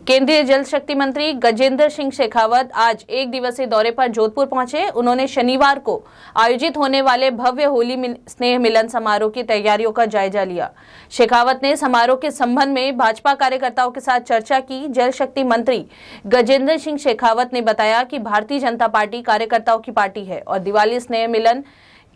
केंद्रीय जल शक्ति मंत्री गजेंद्र सिंह शेखावत आज एक दिवसीय दौरे पर जोधपुर पहुंचे। उन्होंने शनिवार को आयोजित होने वाले भव्य होली स्नेह मिलन समारोह की तैयारियों का जायजा लिया। शेखावत ने समारोह के संबंध में भाजपा कार्यकर्ताओं के साथ चर्चा की। जल शक्ति मंत्री गजेंद्र सिंह शेखावत ने बताया कि भारतीय जनता पार्टी कार्यकर्ताओं की पार्टी है और दिवाली स्नेह मिलन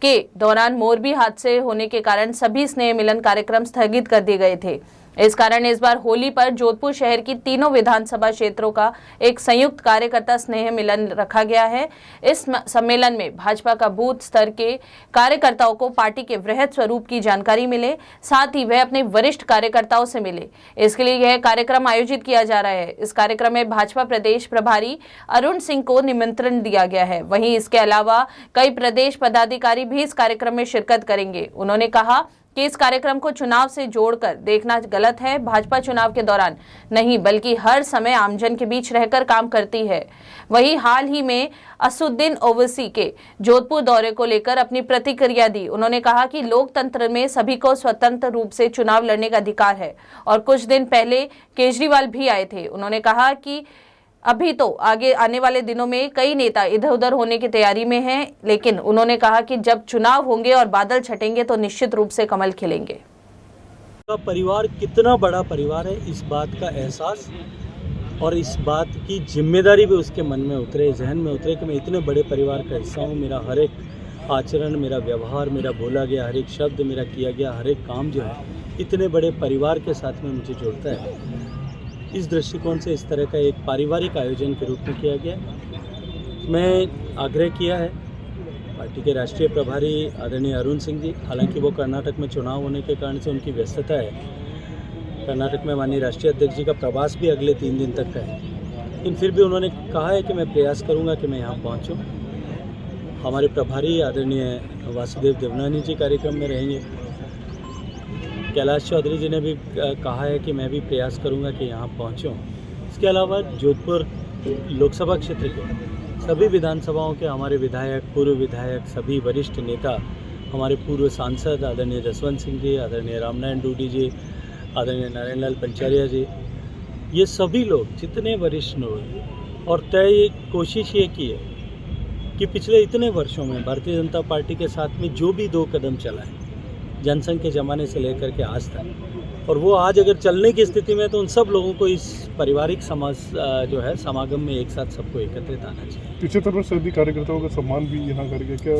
के दौरान मोरबी हादसे होने के कारण सभी स्नेह मिलन कार्यक्रम स्थगित कर दिए गए थे। इस कारण इस बार होली पर जोधपुर शहर की तीनों विधानसभा क्षेत्रों का एक संयुक्त कार्यकर्ता स्नेह मिलन रखा गया है। इस सम्मेलन में भाजपा का बूथ स्तर के कार्यकर्ताओं को पार्टी के वृहद स्वरूप की जानकारी मिले, साथ ही वह अपने वरिष्ठ कार्यकर्ताओं से मिले। इसके लिए यह कार्यक्रम आयोजित किया जा रहा है। इस कार्यक्रम में भाजपा प्रदेश प्रभारी अरुण सिंह को निमंत्रण दिया गया है। वहीं इसके अलावा कई प्रदेश पदाधिकारी भी इस कार्यक्रम में शिरकत करेंगे। उन्होंने कहा कि इस कार्यक्रम को चुनाव से जोड़कर देखना गलत है। भाजपा चुनाव के दौरान नहीं बल्कि हर समय आमजन के बीच रहकर काम करती है। वहीं हाल ही में असुद्दीन ओवैसी के जोधपुर दौरे को लेकर अपनी प्रतिक्रिया दी। उन्होंने कहा कि लोकतंत्र में सभी को स्वतंत्र रूप से चुनाव लड़ने का अधिकार है और कुछ दिन पहले केजरीवाल भी आए थे। उन्होंने कहा कि अभी तो आगे आने वाले दिनों में कई नेता इधर उधर होने की तैयारी में हैं, लेकिन उन्होंने कहा कि जब चुनाव होंगे और बादल छटेंगे तो निश्चित रूप से कमल खिलेंगे। परिवार कितना बड़ा परिवार है, इस बात का एहसास और इस बात की जिम्मेदारी भी उसके मन में उतरे, जहन में उतरे कि मैं इतने बड़े परिवार का हिस्सा हूँ। मेरा हर एक आचरण, मेरा व्यवहार, मेरा बोला गया हर एक शब्द, मेरा किया गया हर एक काम जो है इतने बड़े परिवार के साथ में मुझे जोड़ता है। इस दृष्टिकोण से इस तरह का एक पारिवारिक आयोजन के रूप में किया गया। मैं आग्रह किया है पार्टी के राष्ट्रीय प्रभारी आदरणीय अरुण सिंह जी, हालांकि वो कर्नाटक में चुनाव होने के कारण से उनकी व्यस्तता है। कर्नाटक में माननीय राष्ट्रीय अध्यक्ष जी का प्रवास भी अगले 3 दिन तक का है, लेकिन फिर भी उन्होंने कहा है कि मैं प्रयास करूँगा कि मैं यहाँ पहुँचूँ। हमारे प्रभारी आदरणीय वासुदेव देवनानी जी कार्यक्रम में रहेंगे। कैलाश चौधरी जी ने भी कहा है कि मैं भी प्रयास करूंगा कि यहाँ पहुँचूँ। इसके अलावा जोधपुर लोकसभा क्षेत्र के सभी विधानसभाओं के हमारे विधायक, पूर्व विधायक, सभी वरिष्ठ नेता, हमारे पूर्व सांसद आदरणीय जसवंत सिंह जी, आदरणीय रामनारायण डूडी जी, आदरणीय नारायण लाल पंचारिया जी, ये सभी लोग जितने वरिष्ठ लोग, और तय कोशिश ये की है कि पिछले इतने वर्षों में भारतीय जनता पार्टी के साथ में जो भी 2 कदम चला है जनसंघ के ज़माने से लेकर के आज तक, और वो आज अगर चलने की स्थिति में तो उन सब लोगों को इस पारिवारिक जो है समागम में एक साथ सबको एकत्रित आना चाहिए। 75 सभी कार्यकर्ताओं का सम्मान भी यहाँ करके क्या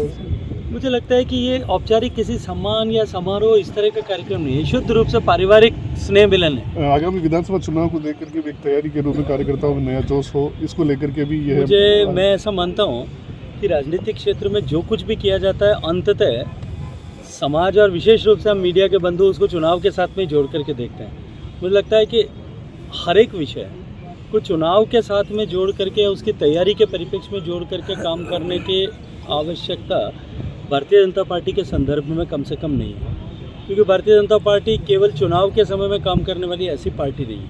मुझे लगता है कि ये औपचारिक किसी सम्मान या समारोह इस तरह का कार्यक्रम नहीं है, शुद्ध रूप से पारिवारिक स्नेह मिलन है। आगामी विधानसभा चुनाव को लेकर के एक तैयारी के रूप में कार्यकर्ताओं में नया जोश हो, इसको लेकर के भी ये मैं ऐसा मानता हूँ कि राजनीतिक क्षेत्र में जो कुछ भी किया जाता है अंततः समाज और विशेष रूप से हम मीडिया के बंधु उसको चुनाव के साथ में जोड़ करके देखते हैं। मुझे लगता है कि हर एक विषय को चुनाव के साथ में जोड़ करके उसकी तैयारी के परिप्रेक्ष्य में जोड़ करके काम करने की आवश्यकता भारतीय जनता पार्टी के संदर्भ में कम से कम नहीं है, क्योंकि भारतीय जनता पार्टी केवल चुनाव के समय में काम करने वाली ऐसी पार्टी नहीं है।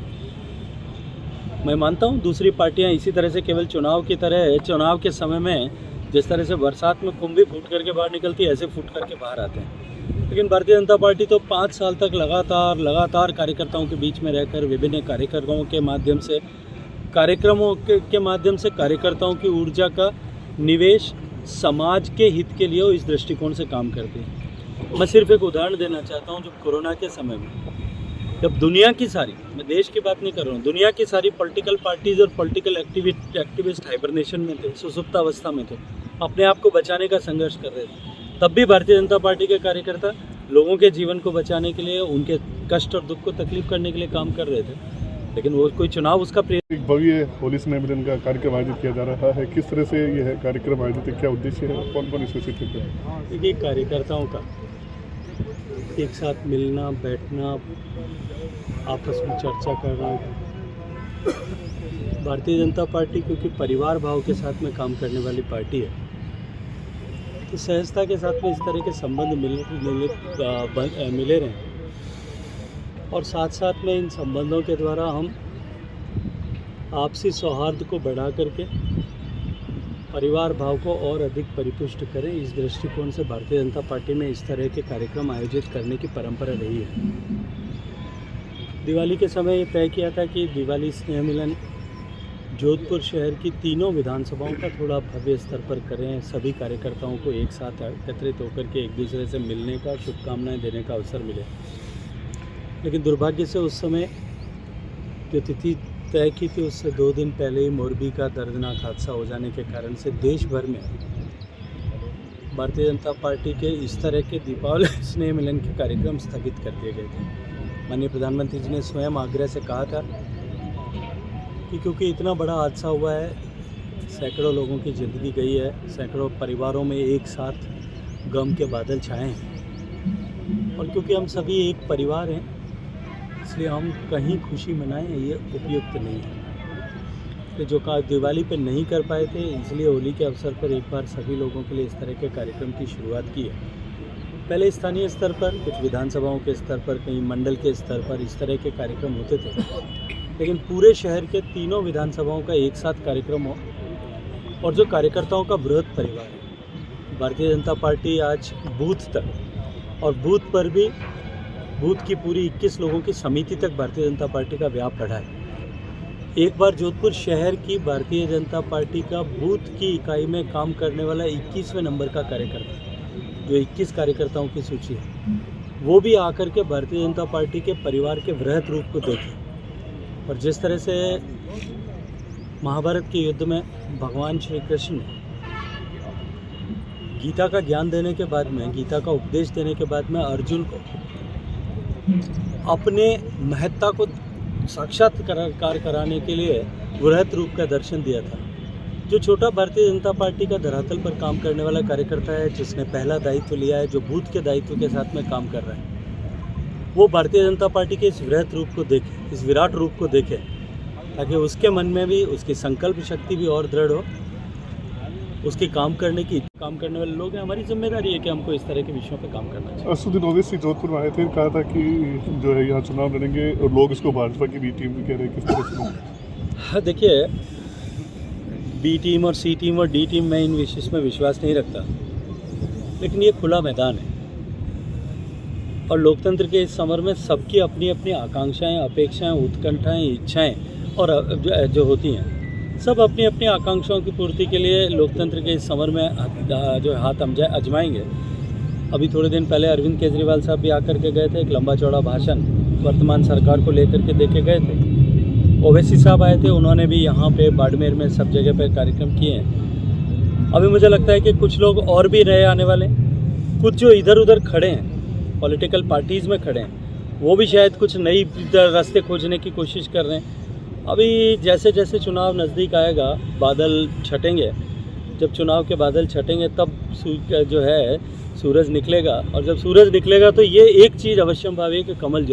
मैं मानता हूँ दूसरी पार्टियाँ इसी तरह से केवल चुनाव की तरह चुनाव के समय में जिस तरह से बरसात में कुंभी फूट करके बाहर निकलती है ऐसे फूट करके बाहर आते हैं, लेकिन भारतीय जनता पार्टी तो 5 साल तक लगातार कार्यकर्ताओं के बीच में रहकर विभिन्न कार्यक्रमों के माध्यम से कार्यकर्ताओं की ऊर्जा का निवेश समाज के हित के लिए इस दृष्टिकोण से काम करती है। मैं सिर्फ एक उदाहरण देना चाहता हूँ। जब कोरोना के समय में जब दुनिया की सारी, मैं देश की बात नहीं कर रहा हूँ, दुनिया की सारी पॉलिटिकल पार्टीज और पॉलिटिकल एक्टिविस्ट हाइबरनेशन में थे, सुसुप्तावस्था में थे, अपने आप को बचाने का संघर्ष कर रहे थे, तब भी भारतीय जनता पार्टी के कार्यकर्ता लोगों के जीवन को बचाने के लिए, उनके कष्ट और दुख को तकलीफ करने के लिए काम कर रहे थे, लेकिन वो कोई चुनाव उसका एक भव्य होली स्नेह मिलन का कार्यक्रम आयोजित किया जा रहा है। किस तरह से यह कार्यक्रम आयोजित है, क्या उद्देश्य है, कौन कौन इसमें शिरकत है? देखिए, कार्यकर्ताओं का एक साथ मिलना, बैठना, आपस में चर्चा करना। भारतीय जनता पार्टी क्योंकि परिवार भाव के साथ में काम करने वाली पार्टी है, तो सहजता के साथ में इस तरह के संबंध मिले रहे, और साथ साथ में इन संबंधों के द्वारा हम आपसी सौहार्द को बढ़ा करके परिवार भाव को और अधिक परिपुष्ट करें। इस दृष्टिकोण से भारतीय जनता पार्टी में इस तरह के कार्यक्रम आयोजित करने की परंपरा रही है। दिवाली के समय ये तय किया था कि दिवाली स्नेह मिलन जोधपुर शहर की तीनों विधानसभाओं का थोड़ा भव्य स्तर पर करें, सभी कार्यकर्ताओं को एक साथ एकत्रित होकर के एक दूसरे से मिलने का, शुभकामनाएं देने का अवसर मिले। लेकिन दुर्भाग्य से उस समय जो तिथि तय की थी उससे 2 दिन पहले ही मोरबी का दर्दनाक हादसा हो जाने के कारण से देश भर में भारतीय जनता पार्टी के इस तरह के दीपावली स्नेह मिलन के कार्यक्रम स्थगित कर दिए गए थे। माननीय प्रधानमंत्री जी ने स्वयं आग्रह से कहा था कि क्योंकि इतना बड़ा हादसा हुआ है, सैकड़ों लोगों की ज़िंदगी गई है, सैकड़ों परिवारों में एक साथ गम के बादल छाए हैं और क्योंकि हम सभी एक परिवार हैं इसलिए हम कहीं खुशी मनाएं ये उपयुक्त नहीं है। तो जो दिवाली पे नहीं कर पाए थे इसलिए होली के अवसर पर एक बार सभी लोगों के लिए इस तरह के कार्यक्रम की शुरुआत की है। पहले स्थानीय स्तर पर, कुछ विधानसभाओं के स्तर पर, कहीं मंडल के स्तर पर इस तरह के कार्यक्रम होते थे, लेकिन पूरे शहर के तीनों विधानसभाओं का एक साथ कार्यक्रम हो और जो कार्यकर्ताओं का बृहद परिवार है, भारतीय जनता पार्टी आज बूथ तक और बूथ पर भी बूथ की पूरी 21 लोगों की समिति तक भारतीय जनता पार्टी का व्याप बढ़ा है। एक बार जोधपुर शहर की भारतीय जनता पार्टी का बूथ की इकाई में काम करने वाला 21वें नंबर का कार्यकर्ता, जो 21 कार्यकर्ताओं की सूची है, वो भी आकर के भारतीय जनता पार्टी के परिवार के वृहद रूप को देखे। और जिस तरह से महाभारत के युद्ध में भगवान श्री कृष्ण ने गीता का ज्ञान देने के बाद में, गीता का उपदेश देने के बाद में अर्जुन को अपने महत्ता को साक्षात्कार कराने के लिए वृहद रूप का दर्शन दिया था। जो छोटा भारतीय जनता पार्टी का धरातल पर काम करने वाला कार्यकर्ता है, जिसने पहला दायित्व लिया है, जो बूथ के दायित्व के साथ में काम कर रहा है, वो भारतीय जनता पार्टी के इस वृहद रूप को देखे, इस विराट रूप को देखे, ताकि उसके मन में भी उसकी संकल्प शक्ति भी और दृढ़ हो, उसके काम करने वाले लोग हैं। हमारी जिम्मेदारी है कि हमको इस तरह के विषयों पे काम करना चाहिए। असुद्दीन ओवैसी जोधपुर में आए थे, कहा था कि जो है यहाँ चुनाव लड़ेंगे और लोग इसको भाजपा की बी टीम भी कह रहे हैं, किस तरह से? हाँ, देखिए, बी टीम और सी टीम और डी टीम में इन विशेष में विश्वास नहीं रखता, लेकिन ये खुला मैदान है और लोकतंत्र के इस समर में सबकी अपनी अपनी आकांक्षाएं, अपेक्षाएं, उत्कंठाएं, इच्छाएं और जो होती हैं, सब अपनी अपनी आकांक्षाओं की पूर्ति के लिए लोकतंत्र के इस समर में जो हाथ आजमाएंगे। अभी थोड़े दिन पहले अरविंद केजरीवाल साहब भी आकर के गए थे, एक लंबा चौड़ा भाषण वर्तमान सरकार को लेकर के देके गए थे। ओवैसी साहब आए थे, उन्होंने भी यहाँ पे बाड़मेर में सब जगह पे कार्यक्रम किए हैं। अभी मुझे लगता है कि कुछ लोग और भी नए आने वाले, कुछ जो इधर उधर खड़े हैं, पॉलिटिकल पार्टीज़ में खड़े हैं, वो भी शायद कुछ नई रास्ते खोजने की कोशिश कर रहे हैं। अभी जैसे जैसे चुनाव नज़दीक आएगा, बादल छटेंगे, जब चुनाव के बादल छटेंगे तब जो है सूरज निकलेगा, और जब सूरज निकलेगा तो ये एक चीज़ अवश्यम भावी है कि कमल